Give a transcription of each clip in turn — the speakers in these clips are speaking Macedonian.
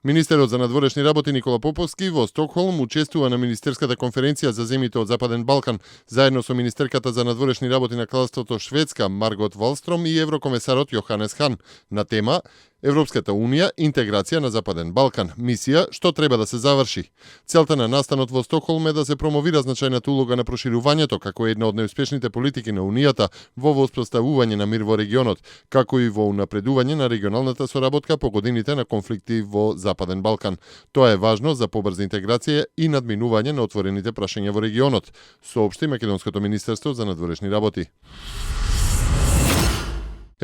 Министерот за надворешни работи Никола Поповски во Стокхолм учествува на Министерската конференција за земјите од Западен Балкан, заедно со Министерката за надворешни работи на Кралството Шведска Маргот Валстром и еврокомесарот Јоханес Хан на тема Европската Унија, интеграција на Западен Балкан, мисија што треба да се заврши. Целта на настанот во Стокхолм е да се промовира значајната улога на проширувањето како една од најуспешните политики на Унијата во воспоставување на мир во регионот, како и во унапредување на регионалната соработка по годините на конфликти во Западен Балкан. Тоа е важно за побрза интеграција и надминување на отворените прашања во регионот, соопшти Македонското министерство за надворешни работи.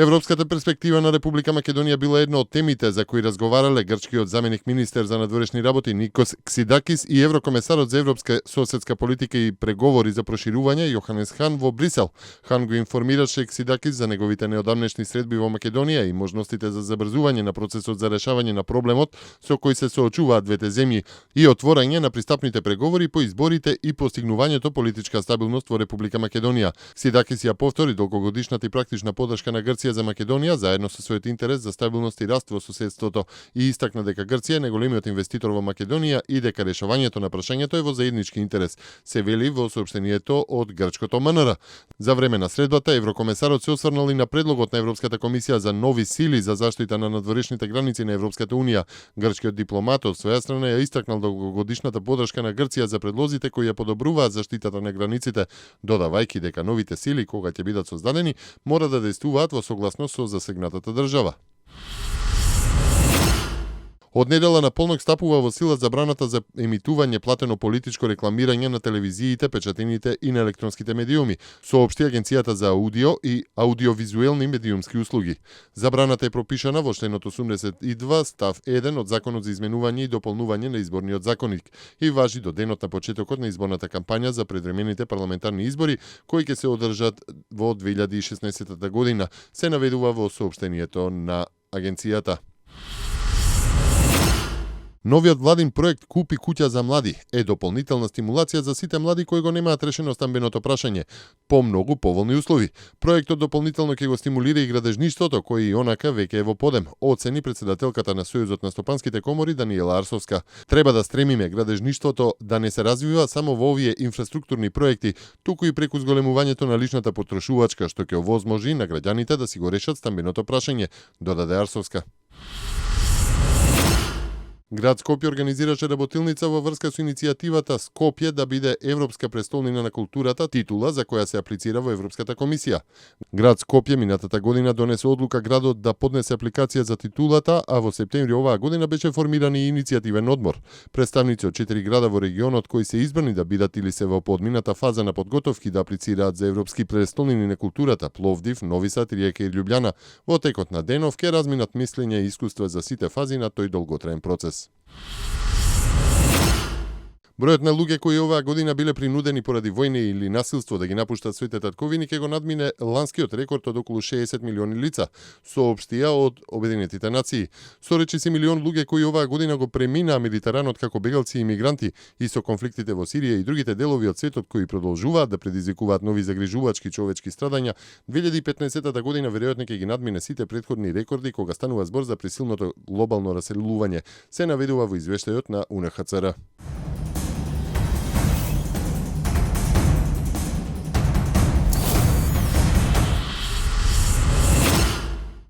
Европската перспектива на Република Македонија била една од темите за кои разговарале грчкиот заменик министер за надворешни работи Никос Ксидакис и еврокомесарот за европска соседска политика и преговори за проширување Јоханес Хан во Брисел. Хан го информираше Ксидакис за неговите неодамнешни средби во Македонија и можностите за забрзување на процесот за решавање на проблемот со кој се соочуваат двете земји и отворање на пристапните преговори по изборите и постигнувањето политичка стабилност во Република Македонија. Ксидакис ја повтори долгогодишната и практична поддршка на Грција за Македонија заедно со својот интерес за стабилност и раст во соседството и истакна дека Грција е најголемиот инвеститор во Македонија и дека решавањето на прашањето е во заеднички интерес, се вели во соопштението од грчкото МНР. За време на средбата еврокомесарот се осврнал и на предлогот на Европската комисија за нови сили за заштита на надворешните граници на Европската унија. Грчкиот дипломат од своја страна ја истакнал долгогодишната поддршка на Грција за предлозите кои ја подобруваат заштитата на границите, додавајќи дека новите сили кога ќе бидат создадени мора да действуваат во согласно со засегнатата држава. Од недела на полнок стапува во сила забраната за емитување платено политичко рекламирање на телевизиите, печатините и на електронските медиуми, соопшти Агенцијата за аудио и аудиовизуелни медиумски услуги. Забраната е пропишана во членот 82 став 1 од Законот за изменување и дополнување на изборниот законник и важи до денот на почетокот на изборната кампања за предвремените парламентарни избори кои ќе се одржат во 2016 година, се наведува во соопштението на агенцијата. Новиот владин проект Купи куќа за млади е дополнителна стимулација за сите млади кои го немаат решено стамбеното прашање по многу поволни услови. Проектот дополнително ќе го стимулира и градежништвото, кој и онака веќе е во подем, оцени председателката на Сојузот на стопанските комори Даниела Арсовска. Треба да стремиме градежништвото да не се развива само во овие инфраструктурни проекти, туку и преку зголемувањето на личната потрошувачка, што ќе овозможи на граѓаните да си го решат стамбеното прашање, додаде Арсовска. Град Скопје организираше работилница во врска со иницијативата Скопје да биде Европска престолнина на културата, титула за која се аплицира во Европската комисија. Град Скопје минатата година донесе одлука градот да поднесе апликација за титулата, а во септември оваа година беше формиран и иницијативен одбор. Представници од 4 града во регионот кои се избрани да бидат или се во подмината фаза на подготовки да аплицираат за Европски престолнини на културата, Пловдив, Нови Сад, Риека и Љубљана, во текот на денов ќе разминат мислења и искуства за сите фази на тој долготраен процес. Бројот на луѓе кои оваа година биле принудени поради војна или насилство да ги напуштат своите татковини ќе го надмине ланскиот рекорд од околу 60 милиони лица, соопштија од Обединетите нации. Со речиси милион луѓе кои оваа година го преминаа Медитеранот како бегалци и мигранти и со конфликтите во Сирија и другите делови од светот кои продолжуваат да предизвикуваат нови загрижувачки човечки страдања, 2015 година веројатно ќе ги надмине сите претходни рекорди кога станува збор за пресилното глобално раселување, се наведува во извештајот на УНХЦР.